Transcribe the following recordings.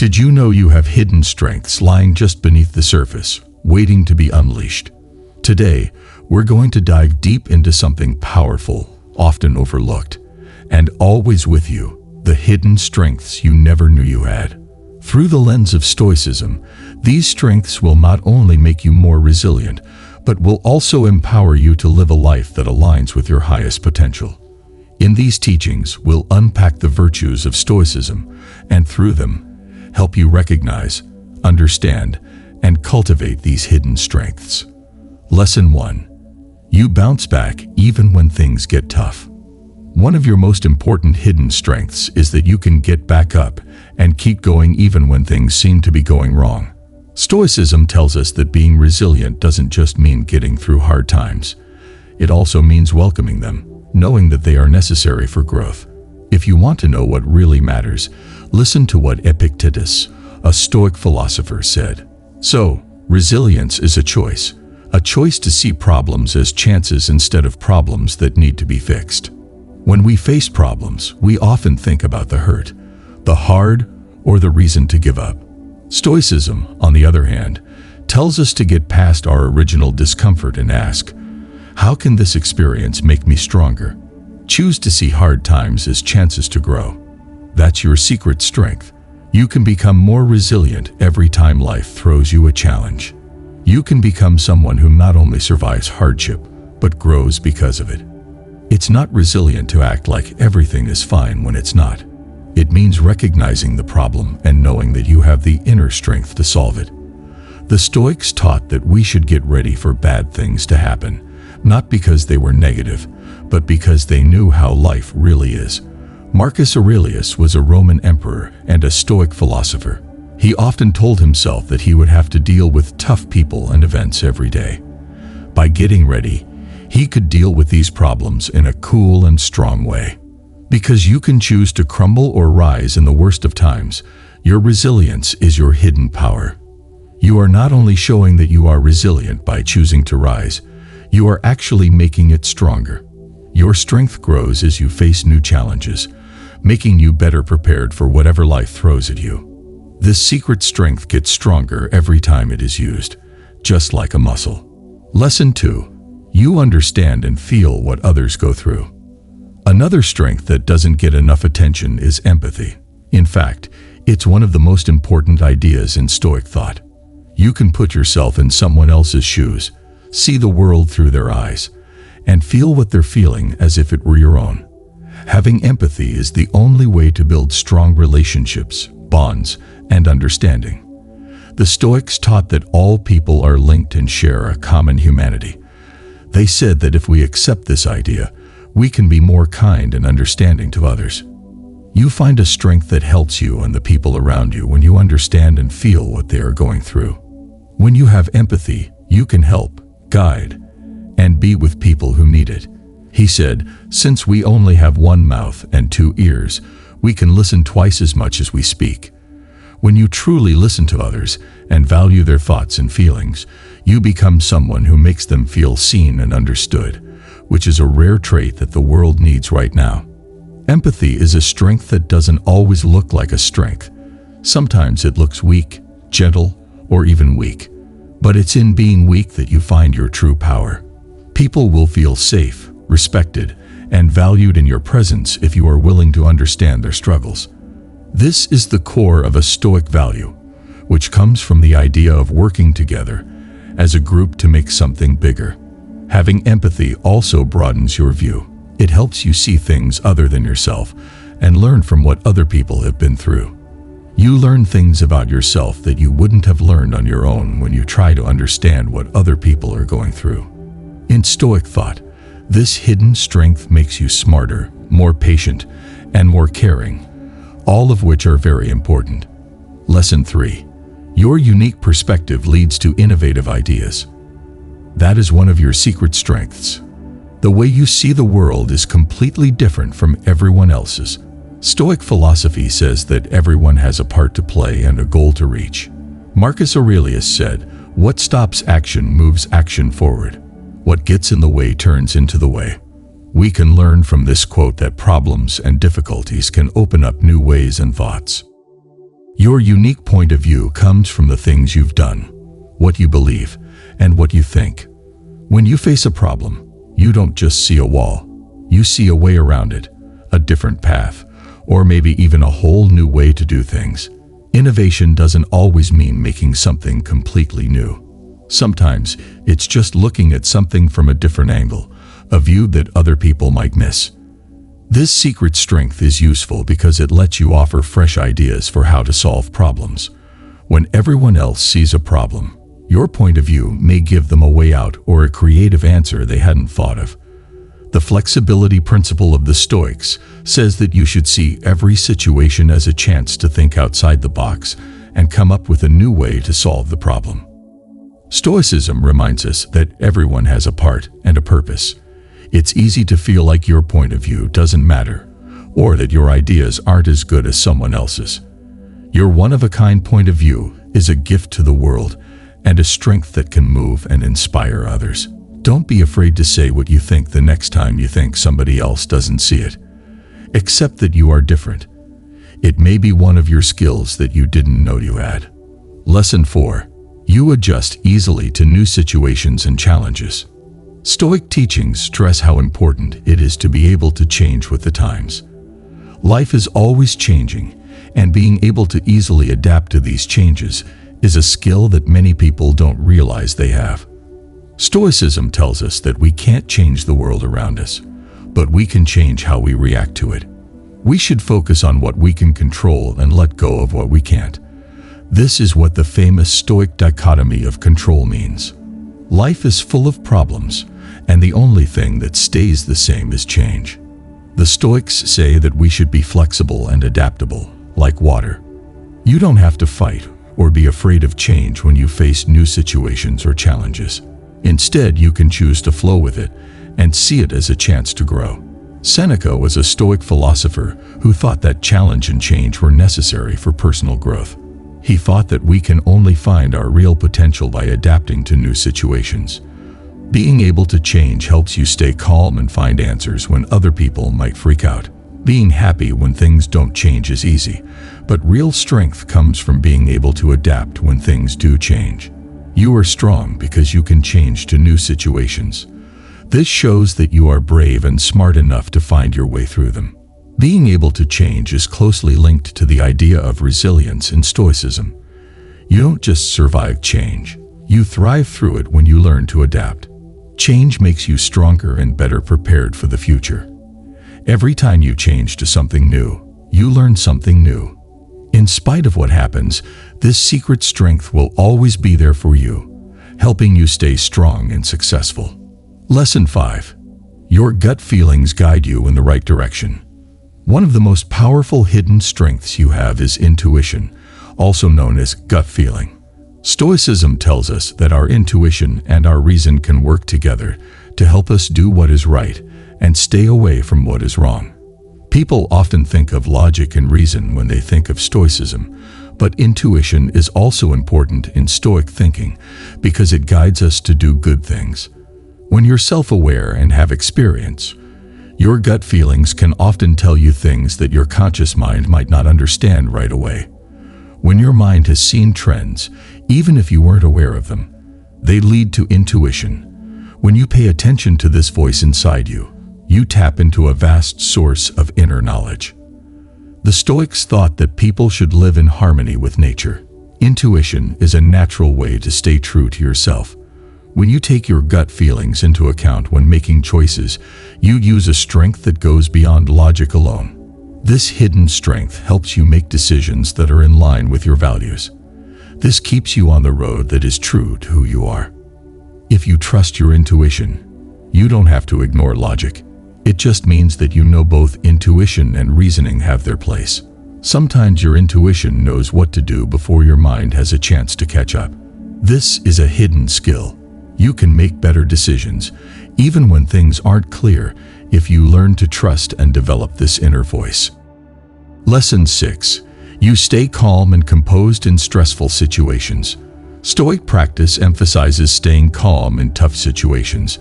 Did you know you have hidden strengths lying just beneath the surface, waiting to be unleashed? Today, we're going to dive deep into something powerful, often overlooked, and always with you, the hidden strengths you never knew you had. Through the lens of Stoicism, these strengths will not only make you more resilient, but will also empower you to live a life that aligns with your highest potential. In these teachings, we'll unpack the virtues of Stoicism, and through them, help you recognize, understand, and cultivate these hidden strengths. Lesson 1. You bounce back even when things get tough. One of your most important hidden strengths is that you can get back up and keep going even when things seem to be going wrong. Stoicism tells us that being resilient doesn't just mean getting through hard times. It also means welcoming them, knowing that they are necessary for growth. If you want to know what really matters, listen to what Epictetus, a Stoic philosopher, said. So, resilience is a choice to see problems as chances instead of problems that need to be fixed. When we face problems, we often think about the hurt, the hard, or the reason to give up. Stoicism, on the other hand, tells us to get past our original discomfort and ask, how can this experience make me stronger? Choose to see hard times as chances to grow. That's your secret strength. You can become more resilient every time life throws you a challenge. You can become someone who not only survives hardship, but grows because of it. It's not resilient to act like everything is fine when it's not. It means recognizing the problem and knowing that you have the inner strength to solve it. The Stoics taught that we should get ready for bad things to happen, not because they were negative, but because they knew how life really is. Marcus Aurelius was a Roman emperor and a Stoic philosopher. He often told himself that he would have to deal with tough people and events every day. By getting ready, he could deal with these problems in a cool and strong way. Because you can choose to crumble or rise in the worst of times, your resilience is your hidden power. You are not only showing that you are resilient by choosing to rise, you are actually making it stronger. Your strength grows as you face new challenges, making you better prepared for whatever life throws at you. This secret strength gets stronger every time it is used, just like a muscle. Lesson 2. You understand and feel what others go through. Another strength that doesn't get enough attention is empathy. In fact, it's one of the most important ideas in Stoic thought. You can put yourself in someone else's shoes, see the world through their eyes, and feel what they're feeling as if it were your own. Having empathy is the only way to build strong relationships, bonds, and understanding. The Stoics taught that all people are linked and share a common humanity. They said that if we accept this idea, we can be more kind and understanding to others. You find a strength that helps you and the people around you when you understand and feel what they are going through. When you have empathy, you can help, guide, and be with people who need it. He said, since we only have one mouth and two ears, we can listen twice as much as we speak. When you truly listen to others and value their thoughts and feelings, you become someone who makes them feel seen and understood, which is a rare trait that the world needs right now. Empathy is a strength that doesn't always look like a strength. Sometimes it looks weak, gentle, or even weak. But it's in being weak that you find your true power. People will feel safe, respected, and valued in your presence if you are willing to understand their struggles. This is the core of a Stoic value, which comes from the idea of working together as a group to make something bigger. Having empathy also broadens your view. It helps you see things other than yourself and learn from what other people have been through. You learn things about yourself that you wouldn't have learned on your own when you try to understand what other people are going through. In Stoic thought, this hidden strength makes you smarter, more patient, and more caring, all of which are very important. Lesson 3. Your unique perspective leads to innovative ideas. That is one of your secret strengths. The way you see the world is completely different from everyone else's. Stoic philosophy says that everyone has a part to play and a goal to reach. Marcus Aurelius said, "What stops action moves action forward. What gets in the way turns into the way." We can learn from this quote that problems and difficulties can open up new ways and thoughts. Your unique point of view comes from the things you've done, what you believe, and what you think. When you face a problem, you don't just see a wall. You see a way around it, a different path, or maybe even a whole new way to do things. Innovation doesn't always mean making something completely new. Sometimes it's just looking at something from a different angle, a view that other people might miss. This secret strength is useful because it lets you offer fresh ideas for how to solve problems. When everyone else sees a problem, your point of view may give them a way out or a creative answer they hadn't thought of. The flexibility principle of the Stoics says that you should see every situation as a chance to think outside the box and come up with a new way to solve the problem. Stoicism reminds us that everyone has a part and a purpose. It's easy to feel like your point of view doesn't matter, or that your ideas aren't as good as someone else's. Your one-of-a-kind point of view is a gift to the world and a strength that can move and inspire others. Don't be afraid to say what you think the next time you think somebody else doesn't see it. Accept that you are different. It may be one of your skills that you didn't know you had. Lesson 4. You adjust easily to new situations and challenges. Stoic teachings stress how important it is to be able to change with the times. Life is always changing, and being able to easily adapt to these changes is a skill that many people don't realize they have. Stoicism tells us that we can't change the world around us, but we can change how we react to it. We should focus on what we can control and let go of what we can't. This is what the famous Stoic dichotomy of control means. Life is full of problems, and the only thing that stays the same is change. The Stoics say that we should be flexible and adaptable, like water. You don't have to fight or be afraid of change when you face new situations or challenges. Instead, you can choose to flow with it and see it as a chance to grow. Seneca was a Stoic philosopher who thought that challenge and change were necessary for personal growth. He thought that we can only find our real potential by adapting to new situations. Being able to change helps you stay calm and find answers when other people might freak out. Being happy when things don't change is easy, but real strength comes from being able to adapt when things do change. You are strong because you can change to new situations. This shows that you are brave and smart enough to find your way through them. Being able to change is closely linked to the idea of resilience in Stoicism. You don't just survive change, you thrive through it when you learn to adapt. Change makes you stronger and better prepared for the future. Every time you change to something new, you learn something new. In spite of what happens, this secret strength will always be there for you, helping you stay strong and successful. Lesson 5. Your gut feelings guide you in the right direction. One of the most powerful hidden strengths you have is intuition, also known as gut feeling. Stoicism tells us that our intuition and our reason can work together to help us do what is right and stay away from what is wrong. People often think of logic and reason when they think of Stoicism, but intuition is also important in Stoic thinking because it guides us to do good things. When you're self-aware and have experience, your gut feelings can often tell you things that your conscious mind might not understand right away. When your mind has seen trends, even if you weren't aware of them, they lead to intuition. When you pay attention to this voice inside you, you tap into a vast source of inner knowledge. The Stoics thought that people should live in harmony with nature. Intuition is a natural way to stay true to yourself. When you take your gut feelings into account when making choices, you use a strength that goes beyond logic alone. This hidden strength helps you make decisions that are in line with your values. This keeps you on the road that is true to who you are. If you trust your intuition, you don't have to ignore logic. It just means that you know both intuition and reasoning have their place. Sometimes your intuition knows what to do before your mind has a chance to catch up. This is a hidden skill. You can make better decisions, even when things aren't clear, if you learn to trust and develop this inner voice. Lesson 6. You stay calm and composed in stressful situations. Stoic practice emphasizes staying calm in tough situations.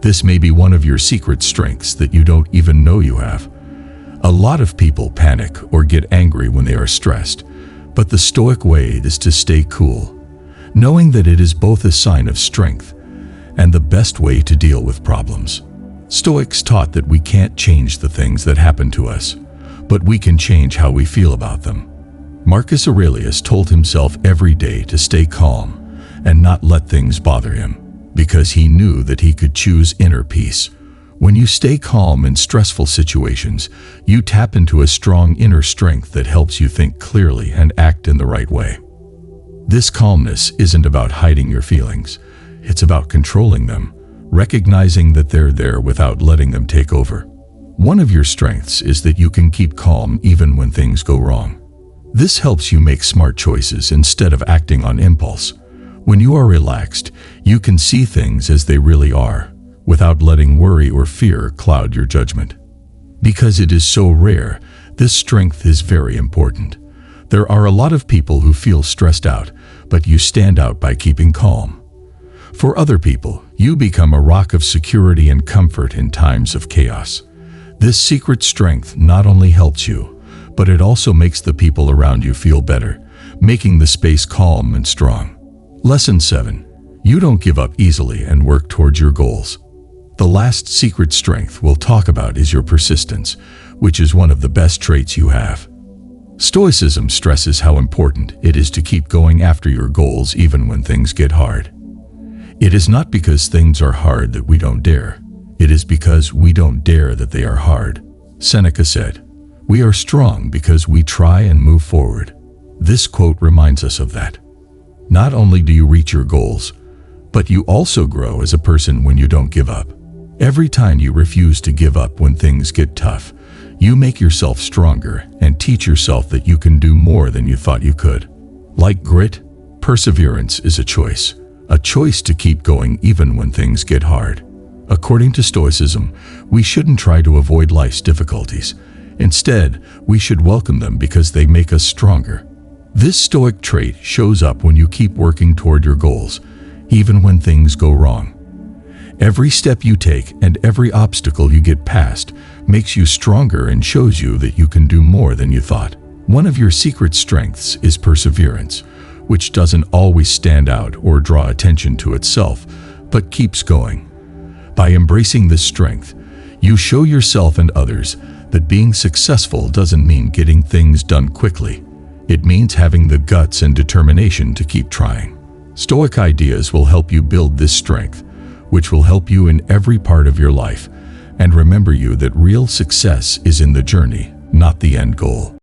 This may be one of your secret strengths that you don't even know you have. A lot of people panic or get angry when they are stressed, But the Stoic way is to stay cool, knowing that it is both a sign of strength and the best way to deal with problems. Stoics taught that we can't change the things that happen to us, but we can change how we feel about them. Marcus Aurelius told himself every day to stay calm and not let things bother him, because he knew that he could choose inner peace. When you stay calm in stressful situations, you tap into a strong inner strength that helps you think clearly and act in the right way. This calmness isn't about hiding your feelings. It's about controlling them, recognizing that they're there without letting them take over. One of your strengths is that you can keep calm even when things go wrong. This helps you make smart choices instead of acting on impulse. When you are relaxed, you can see things as they really are, without letting worry or fear cloud your judgment. Because it is so rare, this strength is very important. There are a lot of people who feel stressed out, but you stand out by keeping calm. For other people, you become a rock of security and comfort in times of chaos. This secret strength not only helps you, but it also makes the people around you feel better, making the space calm and strong. Lesson 7. You don't give up easily and work towards your goals. The last secret strength we'll talk about is your persistence, which is one of the best traits you have. Stoicism stresses how important it is to keep going after your goals even when things get hard. It is not because things are hard that we don't dare. It is because we don't dare that they are hard. Seneca said, "We are strong because we try and move forward." This quote reminds us of that. Not only do you reach your goals, but you also grow as a person when you don't give up. Every time you refuse to give up when things get tough, you make yourself stronger and teach yourself that you can do more than you thought you could. Like grit, perseverance is a choice to keep going even when things get hard. According to Stoicism, we shouldn't try to avoid life's difficulties. Instead, we should welcome them because they make us stronger. This Stoic trait shows up when you keep working toward your goals, even when things go wrong. Every step you take and every obstacle you get past makes you stronger and shows you that you can do more than you thought. One of your secret strengths is perseverance, which doesn't always stand out or draw attention to itself, but keeps going. By embracing this strength, you show yourself and others that being successful doesn't mean getting things done quickly. It means having the guts and determination to keep trying. Stoic ideas will help you build this strength, which will help you in every part of your life, and remember you that real success is in the journey, not the end goal.